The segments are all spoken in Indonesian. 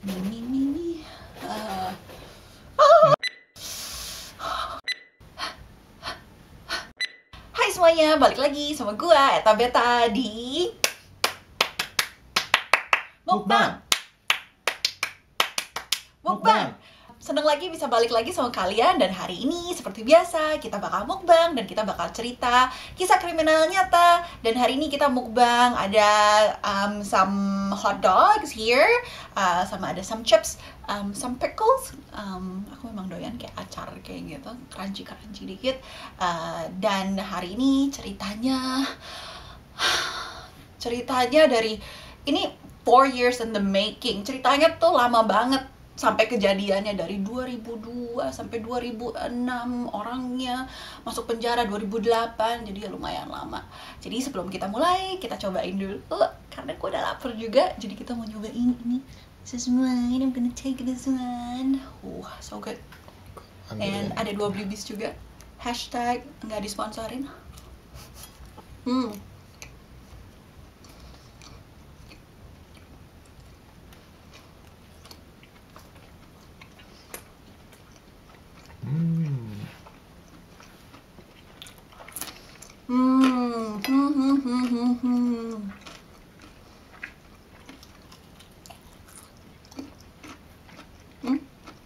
Mimi. Hai semuanya, balik lagi sama gua Eta Beta di Mukbang. Seneng lagi bisa balik lagi sama kalian. Dan hari ini seperti biasa kita bakal mukbang dan kita bakal cerita kisah kriminal nyata. Dan hari ini kita mukbang ada some hot dogs here, sama ada some chips, some pickles. Aku memang doyan kayak acar kayak gitu, crunchy dikit. Dan hari ini ceritanya dari ini 4 years in the making. Ceritanya tuh lama banget, sampai kejadiannya dari 2002 sampai 2006, orangnya masuk penjara 2008, jadi ya lumayan lama. Jadi sebelum kita mulai, kita cobain dulu karena aku udah lapar juga. Jadi kita mau nyobain ini. This is mine, I'm gonna take this one. So good. And ada 2 blibis juga. Hashtag nggak disponsorin.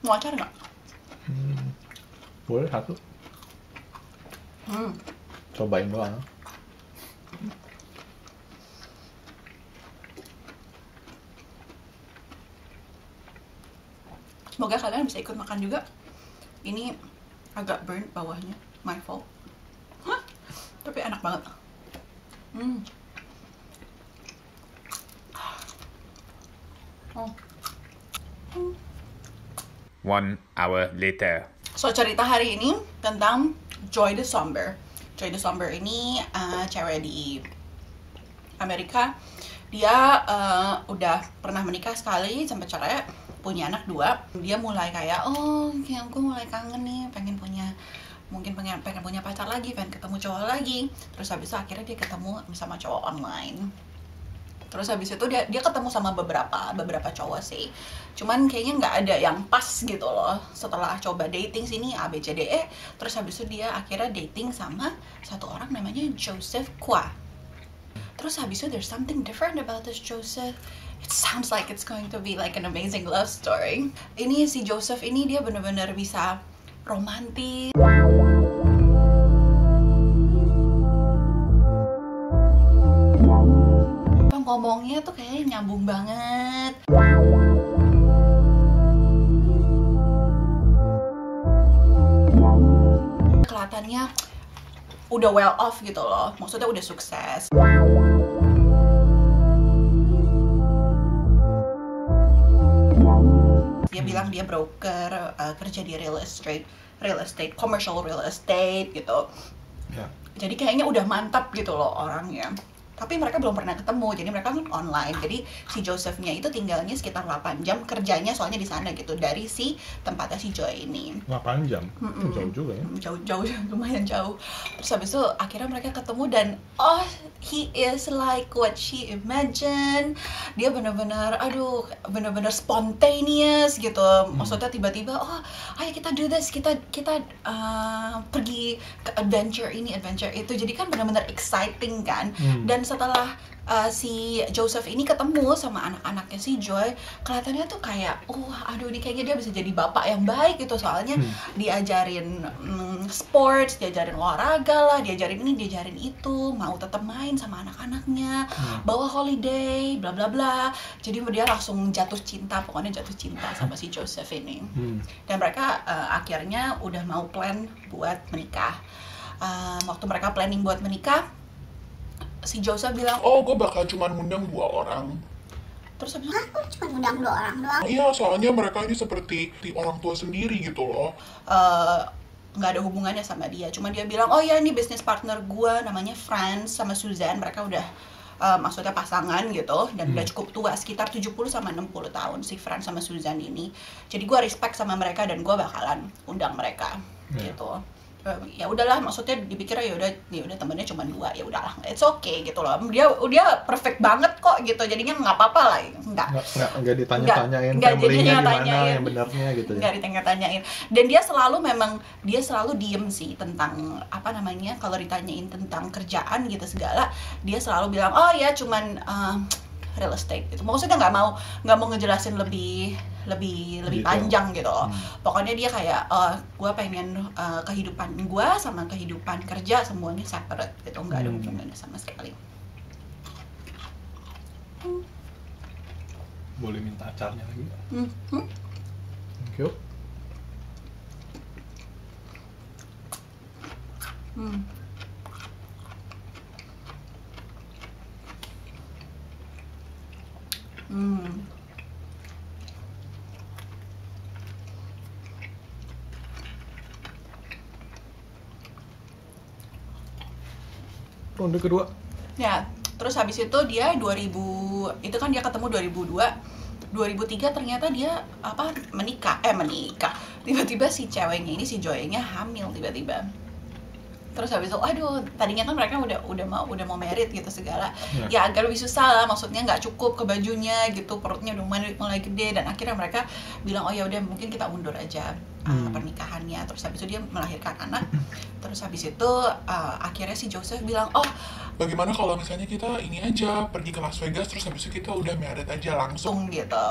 Mau acar nggak? Boleh satu. Cobain doang. Semoga kalian bisa ikut makan juga. Ini agak burnt bawahnya, my fault. Tapi enak banget. 1 hour later. So cerita hari ini tentang Joy the Somber. Joy the Somber ini cewek di Amerika. Dia udah pernah menikah sekali, sampai cerai, punya anak 2. Dia mulai kayak, kayak aku mulai kangen nih, pengen punya pacar lagi, pengen ketemu cowok lagi. Terus habis itu akhirnya dia ketemu sama cowok online. Terus habis itu dia ketemu sama beberapa cowok sih. Cuman kayaknya nggak ada yang pas gitu loh. Setelah coba dating sini A B C D E, terus habis itu dia akhirnya dating sama satu orang namanya Joseph Kwa. Terus habis itu there's something different about this Joseph. It sounds like it's going to be like an amazing love story. Ini si Joseph ini dia bener-bener bisa romantis. Ngomongnya tuh kayaknya nyambung banget. Kelihatannya udah well off gitu loh, maksudnya udah sukses. Dia bilang dia broker, kerja di real estate, commercial real estate gitu. Ya. Jadi kayaknya udah mantap gitu loh orangnya. Tapi mereka belum pernah ketemu, jadi mereka kan online. Jadi si Josephnya itu tinggalnya sekitar 8 jam, kerjanya soalnya di sana gitu, dari si tempatnya si Joy ini. 8 jam? Jauh juga ya? Jauh, lumayan jauh. Terus habis itu akhirnya mereka ketemu dan he is like what she imagined. Dia bener-bener spontaneous gitu. Maksudnya tiba-tiba, ayo kita do this, kita pergi ke adventure ini, adventure itu. Jadi kan bener-bener exciting kan. Dan setelah si Joseph ini ketemu sama anak-anaknya si Joy, kelihatannya tuh kayak, ini kayaknya dia bisa jadi bapak yang baik gitu. Soalnya diajarin sports, diajarin olahraga lah, diajarin ini, diajarin itu, mau tetap main sama anak-anaknya, bawa holiday, bla bla bla. Jadi dia langsung jatuh cinta sama si Joseph ini. Dan mereka akhirnya udah mau plan buat menikah. Waktu mereka planning buat menikah, si Joseph bilang, gue bakal cuma ngundang 2 orang. Terus habis Aku cuma ngundang 2 orang doang. Iya, soalnya mereka ini seperti orang tua sendiri gitu loh. nggak ada hubungannya sama dia. Cuma dia bilang, ini business partner gue namanya Franz sama Suzanne. Mereka udah maksudnya pasangan gitu, dan udah cukup tua, sekitar 70 sama 60 tahun si Franz sama Suzanne ini. Jadi gue respect sama mereka dan gue bakalan undang mereka gitu. ya udahlah, maksudnya dipikir ya udah temennya cuma 2, ya udahlah, it's okay gitu loh. Dia perfect banget kok gitu, jadinya nggak apa-apa lah, nggak ditanya-tanyain family-nya gimana yang benarnya gitu ya. Nggak ditanya-tanyain. Dan dia selalu diem sih tentang apa namanya, kalau ditanyain tentang kerjaan gitu segala, dia selalu bilang oh ya cuman real estate gitu. Maksudnya nggak mau ngejelasin lebih panjang gitu loh. Pokoknya dia kayak gue pengen kehidupan gue sama kehidupan kerja semuanya separate gitu, nggak ada hubungannya sama sekali. Boleh minta acarnya lagi? Thank you. Ronde kedua. Ya, terus habis itu dia 2000, itu kan dia ketemu 2002. 2003 ternyata dia menikah. Tiba-tiba si ceweknya ini, si Joy-nya hamil tiba-tiba. Terus habis itu, aduh, tadinya kan mereka udah mau married gitu segala. Ya agak lebih susah lah, maksudnya nggak cukup ke bajunya gitu, perutnya udah mulai gede, dan akhirnya mereka bilang oh ya udah mungkin kita undur aja pernikahannya. Terus habis itu dia melahirkan anak. Terus habis itu akhirnya si Joseph bilang, oh Bagaimana kalau misalnya kita ini aja pergi ke Las Vegas terus habis itu kita udah married aja langsung. gitu.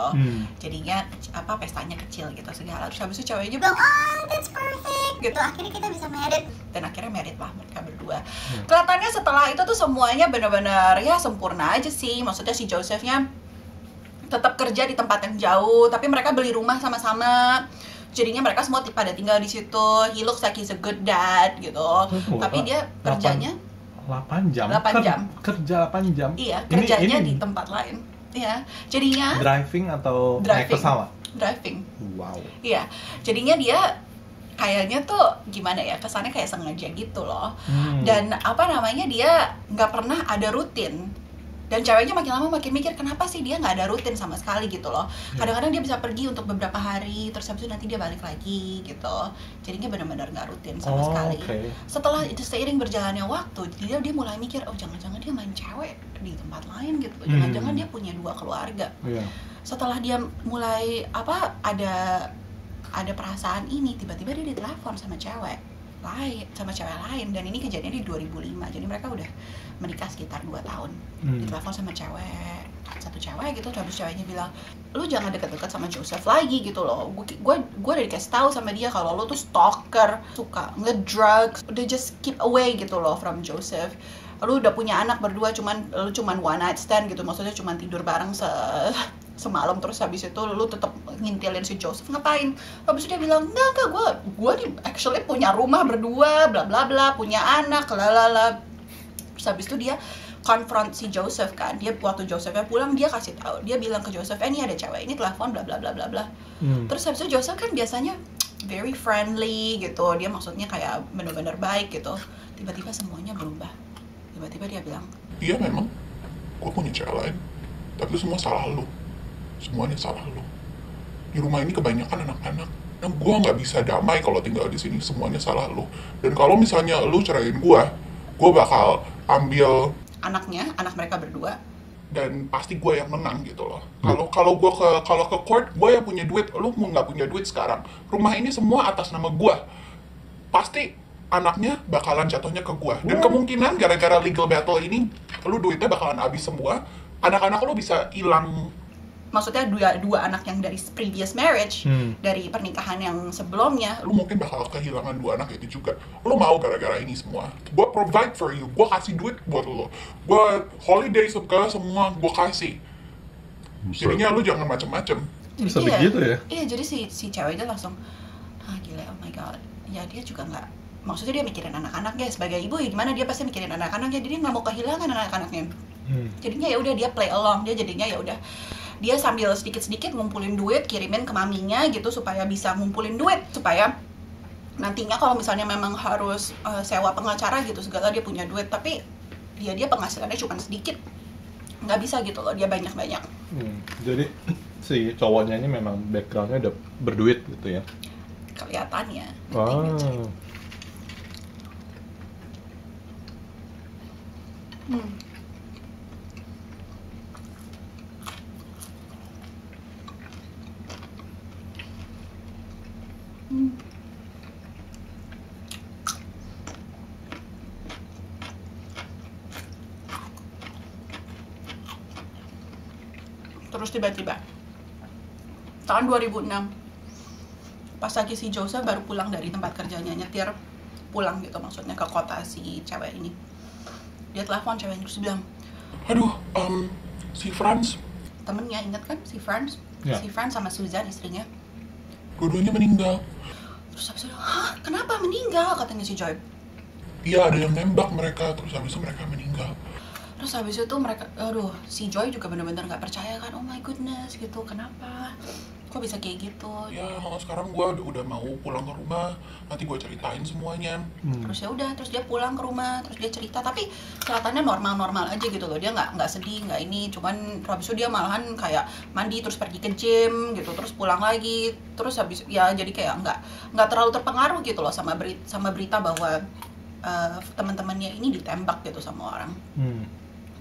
Jadinya pestanya kecil gitu segala. Terus habis itu ceweknya bilang, bilang that's perfect gitu. akhirnya kita bisa married. Dan akhirnya married lah mereka berdua. Kelihatannya setelah itu tuh semuanya benar-benar ya sempurna aja sih. Maksudnya si Josephnya tetap kerja di tempat yang jauh, tapi mereka beli rumah sama-sama. Jadinya mereka semua pada tinggal di situ. He looks like he's a good dad gitu. Tapi dia kerjanya 8 jam. Kerja 8 jam. Iya, kerjanya di tempat lain. Iya. Jadinya driving atau naik pesawat? Driving. Wow. Iya. Jadinya dia kayaknya tuh gimana ya, kesannya kayak sengaja gitu loh. Dan dia nggak pernah ada rutin. Dan ceweknya makin lama makin mikir kenapa sih dia nggak ada rutin sama sekali gitu loh. Kadang-kadang dia bisa pergi untuk beberapa hari, terus habis itu nanti dia balik lagi gitu. Jadinya benar-benar nggak rutin sama sekali. Setelah itu seiring berjalannya waktu, dia mulai mikir, oh jangan-jangan dia main cewek di tempat lain gitu. Jangan-jangan dia punya 2 keluarga. Setelah dia mulai ada perasaan ini, tiba-tiba dia ditelepon sama cewek lain, dan ini kejadiannya di 2005. Jadi mereka udah menikah sekitar 2 tahun. Ditelepon sama satu cewek gitu, terus ceweknya bilang, lu jangan deket-deket sama Joseph lagi gitu loh. Gue udah dikasih tahu sama dia kalau lu tuh stalker, suka ngedrugs, udah just keep away gitu loh from Joseph. Lu udah punya anak berdua, lu cuman one night stand gitu, maksudnya cuman tidur bareng semalam, terus habis itu lu tetap ngintilin si Joseph, ngapain? Habis itu dia bilang, enggak, gue actually punya rumah berdua, bla bla bla, punya anak, lalala. Terus habis itu dia confront si Joseph kan, dia waktu Josephnya pulang dia kasih tahu, dia bilang ke Joseph, ini ada cewek ini telepon, bla bla bla bla bla. Terus habis itu Joseph kan biasanya very friendly gitu, dia maksudnya kayak bener-bener baik gitu. Tiba-tiba semuanya berubah. Tiba-tiba dia bilang, Iya memang, gue punya cewek lain, tapi semua salah lu. Semuanya salah lu. Di rumah ini kebanyakan anak-anak. Dan gue nggak bisa damai kalau tinggal di sini. Semuanya salah lu. Dan kalau misalnya lu ceraiin gue bakal ambil anak mereka berdua. Dan pasti gue yang menang gitu loh. Kalau ke court, gue yang punya duit. Lu mau nggak punya duit sekarang. Rumah ini semua atas nama gue. Pasti anaknya bakalan jatuhnya ke gue. Dan kemungkinan gara-gara legal battle ini, lu duitnya bakalan habis semua. Anak-anak lu bisa hilang. Maksudnya dua anak yang dari previous marriage, dari pernikahan yang sebelumnya. Lu mungkin bakal kehilangan 2 anak itu juga. Lu mau gara-gara ini semua. Gue provide for you. Gue kasih duit buat lu. Gue holiday suka semua gue kasih. Jadinya lu jangan macem-macem. Bisa begitu ya? Iya, jadi si ceweknya langsung, gila, oh my god. Ya dia juga nggak, maksudnya dia mikirin anak-anaknya. Sebagai ibu ya gimana, dia pasti mikirin anak-anaknya. Jadi dia nggak mau kehilangan anak-anaknya. Jadinya ya udah dia play along. Dia jadinya ya udah, dia sambil sedikit-sedikit ngumpulin duit, kirimin ke maminya gitu supaya bisa ngumpulin duit, supaya nantinya kalau misalnya memang harus sewa pengacara gitu segala, dia punya duit. Tapi dia penghasilannya cuma sedikit, nggak bisa gitu loh dia banyak-banyak. Jadi si cowoknya ini memang backgroundnya udah berduit gitu ya? Kelihatannya. Hmm. Hmm. Terus tiba-tiba tahun 2006 pas lagi si Joseph baru pulang dari tempat kerjanya, nyetir pulang gitu maksudnya ke kota si cewek ini, dia telepon cewek ini terus bilang, Aduh, si Franz, temennya inget kan si Franz, Ya. si Franz sama Susan istrinya. dua-duanya meninggal. Terus habis itu, hah kenapa meninggal, katanya si Joy. Iya, ada yang nembak mereka, terus habis itu mereka meninggal. Terus habis itu mereka, aduh, si Joy juga benar-benar nggak percaya kan, oh my goodness gitu, kenapa, kok bisa kayak gitu. Ya, sekarang gue udah mau pulang ke rumah, nanti gue ceritain semuanya. Terus ya udah, terus dia pulang ke rumah, terus dia cerita, tapi kelihatannya normal-normal aja gitu loh, dia nggak sedih, nggak ini, cuman habis itu dia malahan kayak mandi terus pergi ke gym gitu, terus pulang lagi, terus habis ya jadi kayak nggak terlalu terpengaruh gitu loh sama berita bahwa teman-temannya ini ditembak gitu sama orang.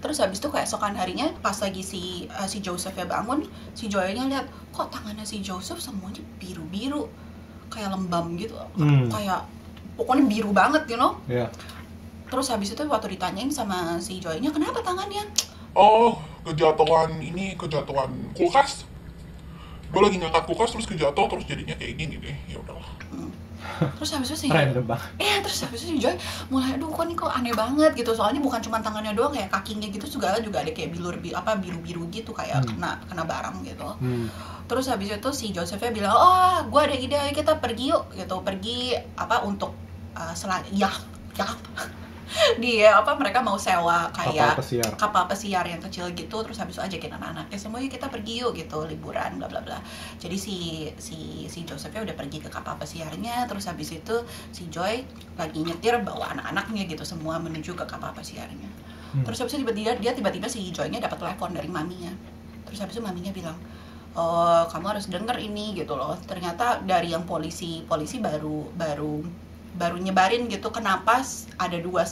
Terus habis itu keesokan harinya pas lagi si Joseph ya bangun, si Joy-nya lihat kok tangannya si Joseph semuanya biru-biru, kayak lembam gitu, kayak pokoknya biru banget, you know. Yeah. Terus habis itu waktu ditanyain sama si Joy-nya kenapa tangannya, Oh, kejatuhan kulkas. Gue lagi ngangkat kulkas terus kejatuh terus jadinya kayak gini deh. Ya udahlah. terus habis itu si Random banget. terus habis itu si Joy mulai aduh kok nih kok aneh banget gitu, soalnya bukan cuma tangannya doang, kayak kakinya gitu juga ada kayak biru-biru gitu kayak kena barang gitu. Terus habis itu si Josephnya bilang, oh gue ada ide, kita pergi yuk gitu, pergi untuk mereka mau sewa kayak kapal pesiar yang kecil gitu, terus habis itu ajakin anak-anaknya semuanya kita pergi yuk gitu, liburan bla bla bla. Jadi si Josephnya udah pergi ke kapal pesiarnya, terus habis itu si Joy lagi nyetir bawa anak-anaknya gitu semua menuju ke kapal pesiarnya. Terus habis itu tiba-tiba si Joy-nya dapat telepon dari maminya. Terus habis itu maminya bilang, oh kamu harus denger ini gitu loh, ternyata dari yang polisi baru nyebarin gitu kenapa ada dua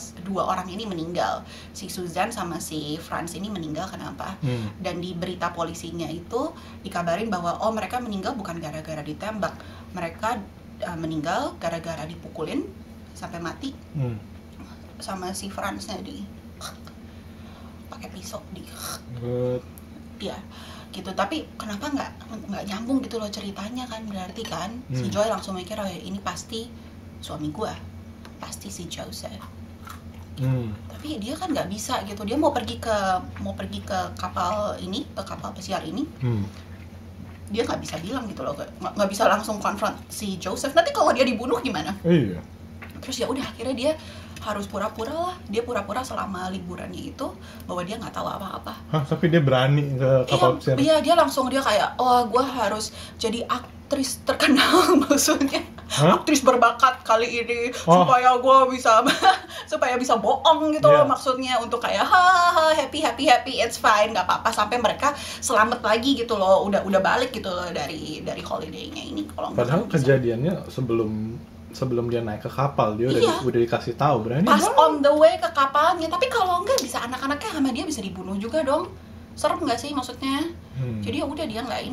orang ini meninggal, si Susan sama si Franz ini meninggal kenapa. Dan di berita polisinya itu dikabarin bahwa oh mereka meninggal bukan gara-gara ditembak, mereka meninggal gara-gara dipukulin sampai mati sama si Franznya di pakai pisau di ya gitu. Tapi kenapa nggak nyambung gitu loh ceritanya kan, berarti kan si Joy langsung mikir oh ya ini pasti suami gue, pasti si Joseph. Tapi dia kan nggak bisa gitu, dia mau pergi ke kapal ini, ke kapal pesiar ini, dia nggak bisa bilang gitu loh, nggak bisa langsung konfront si Joseph, nanti kalau dia dibunuh gimana. Iya. Terus ya udah akhirnya dia harus pura-pura selama liburannya itu bahwa dia nggak tahu apa-apa. Hah, tapi dia berani ke kapal pesiar? Iya, dia kayak oh gue harus jadi aktris terkenal maksudnya. Aktris berbakat kali ini supaya gue bisa supaya bisa bohong gitu loh, maksudnya untuk kayak happy it's fine, nggak apa-apa, sampai mereka selamat lagi gitu loh, udah balik gitu loh dari holiday-nya ini. Kalau padahal kejadiannya sebelum dia naik ke kapal dia udah dikasih tahu berani pas on the way ke kapalnya. Tapi kalau enggak bisa anak-anaknya sama dia bisa dibunuh juga dong, serem nggak sih maksudnya. Jadi ya udah dia nggak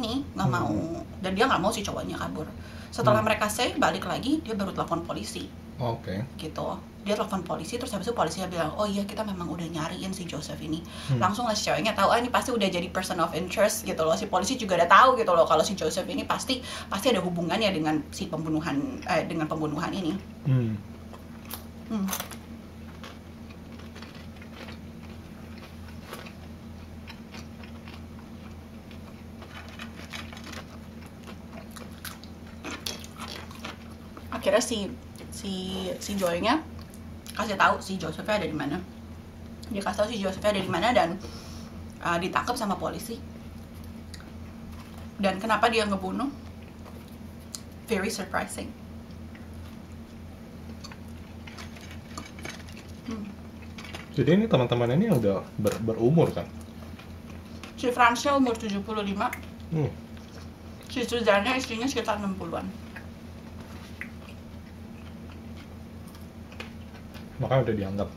mau, dan dia nggak mau si cowoknya kabur. Setelah mereka balik lagi, dia baru telepon polisi. Oke. Gitu. Dia telepon polisi, terus habis itu polisinya bilang, oh iya kita memang udah nyariin si Joseph ini. Langsung lah si ceweknya tahu, ini pasti udah jadi person of interest gitu loh. Si polisi juga udah tahu gitu loh kalau si Joseph ini pasti ada hubungannya dengan si pembunuhan ini. Akhirnya si Joy-nya kasih tahu si Josephnya ada di mana. Dia kasih tahu si Josephnya ada di mana dan ditangkap sama polisi. Dan kenapa dia ngebunuh? Very surprising. Jadi ini teman-teman ini udah berumur kan? Si Franznya umur 75. Si Suzanne istrinya sekitar 60-an. Makanya udah dianggap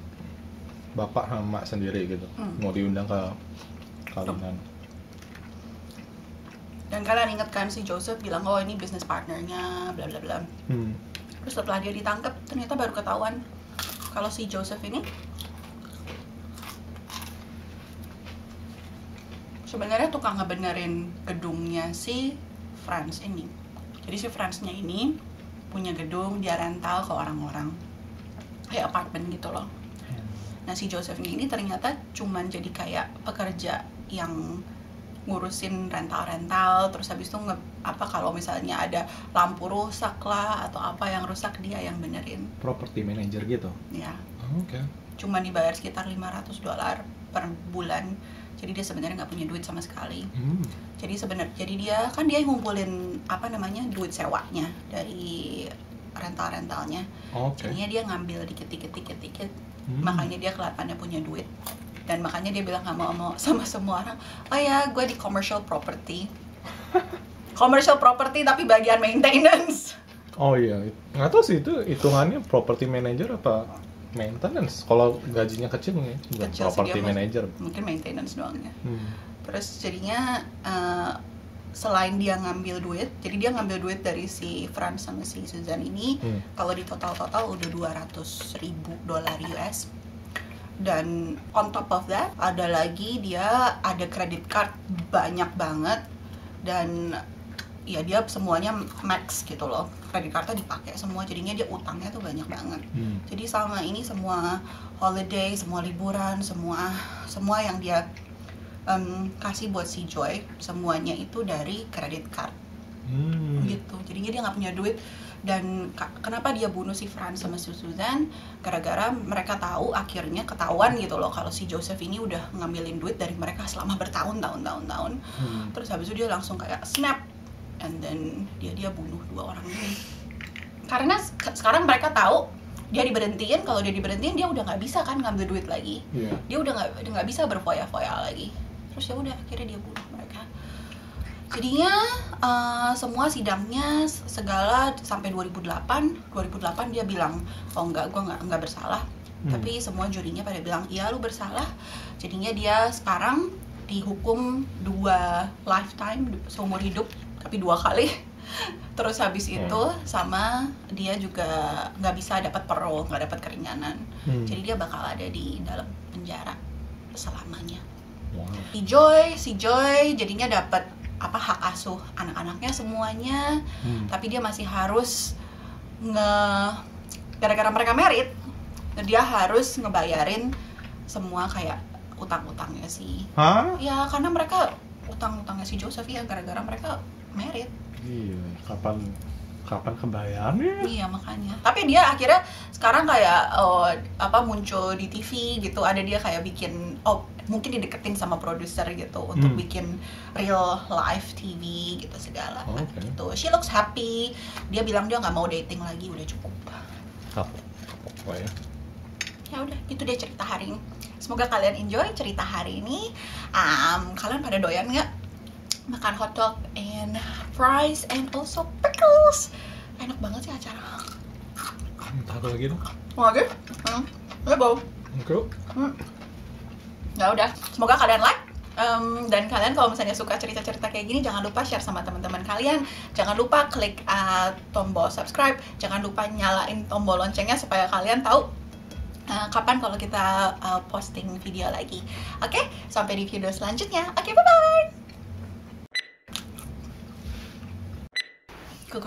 bapak sama emak sendiri gitu, mau diundang ke kawinan. Dan kalian ingat kan si Joseph bilang, oh ini business partnernya, bla bla bla. Terus setelah dia ditangkap, ternyata baru ketahuan kalau si Joseph ini sebenarnya tukang ngebenerin gedungnya si Franz ini. Jadi si Franz-nya ini punya gedung, dia rental ke orang-orang, kayak apartemen gitu loh. Nah si Joseph ini ternyata cuman jadi kayak pekerja yang ngurusin rental-rental, terus habis itu kalau misalnya ada lampu rusak lah atau apa yang rusak dia yang benerin. Property manager gitu. Ya. Oke. Cuma dibayar sekitar $500 per bulan. Jadi dia sebenarnya nggak punya duit sama sekali. Jadi dia ngumpulin duit sewanya dari rental-rentalnya. Jadinya dia ngambil dikit. Makanya dia kelihatannya punya duit. Dan makanya dia bilang nggak mau sama semua orang, oh ya gue di commercial property tapi bagian maintenance. Oh iya, nggak tahu sih itu hitungannya property manager apa maintenance. Kalau gajinya kecil nih, property manager. Mungkin maintenance doang ya. Terus jadinya selain dia ngambil duit, jadi dia ngambil duit dari si Franz sama si Susan ini. Kalau di total udah $200,000 US. Dan on top of that ada lagi dia ada credit card banyak banget, dan ya dia semuanya max gitu loh, credit cardnya dipakai semua, jadinya dia utangnya tuh banyak banget. Jadi selama ini semua holiday, semua liburan, semua yang dia kasih buat si Joy semuanya itu dari credit card. Gitu, jadinya dia nggak punya duit. Dan kenapa dia bunuh si Franz sama si Susan? Gara-gara mereka tahu, akhirnya ketahuan gitu loh kalau si Joseph ini udah ngambilin duit dari mereka selama bertahun-tahun. Terus habis itu dia langsung kayak snap, and then dia bunuh dua orang ini. Karena sekarang mereka tahu dia diberhentiin, kalau dia diberhentiin dia udah nggak bisa kan ngambil duit lagi. Dia udah nggak bisa berfoya-foya lagi. Terus ya udah akhirnya dia bunuh mereka. Jadinya semua sidangnya segala sampai 2008 dia bilang, oh enggak, gue nggak bersalah. Tapi semua jurinya pada bilang, iya lu bersalah. Jadinya dia sekarang dihukum 2 lifetime, seumur hidup, tapi 2 kali. Terus habis itu sama dia juga nggak bisa dapat parole, nggak dapat keringanan. Jadi dia bakal ada di dalam penjara selamanya. Si Joy jadinya dapat hak asuh anak-anaknya semuanya, tapi dia masih harus gara-gara mereka married, dia harus ngebayarin semua kayak utang-utangnya sih. Ya karena mereka utang-utangnya si Joseph ya gara-gara mereka married. Iya, kapan kebayarnya? Iya makanya. Tapi dia akhirnya sekarang kayak muncul di TV gitu, ada dia kayak bikin mungkin dideketin sama produser gitu untuk bikin real life TV gitu segala gitu. She looks happy. Dia bilang dia nggak mau dating lagi, udah cukup. Kapok ya. Ya udah, itu dia cerita hari ini. Semoga kalian enjoy cerita hari ini. Kalian pada doyan nggak makan hotdog and fries and also pickles? Enak banget sih acara. Entah lagi dong. Mau lagi? Udah bau. Ya udah, semoga kalian like. Dan kalian kalau misalnya suka cerita-cerita kayak gini, jangan lupa share sama teman-teman kalian. Jangan lupa klik tombol subscribe. Jangan lupa nyalain tombol loncengnya supaya kalian tahu kapan kalau kita posting video lagi. Oke, sampai di video selanjutnya. Oke, bye-bye. Go.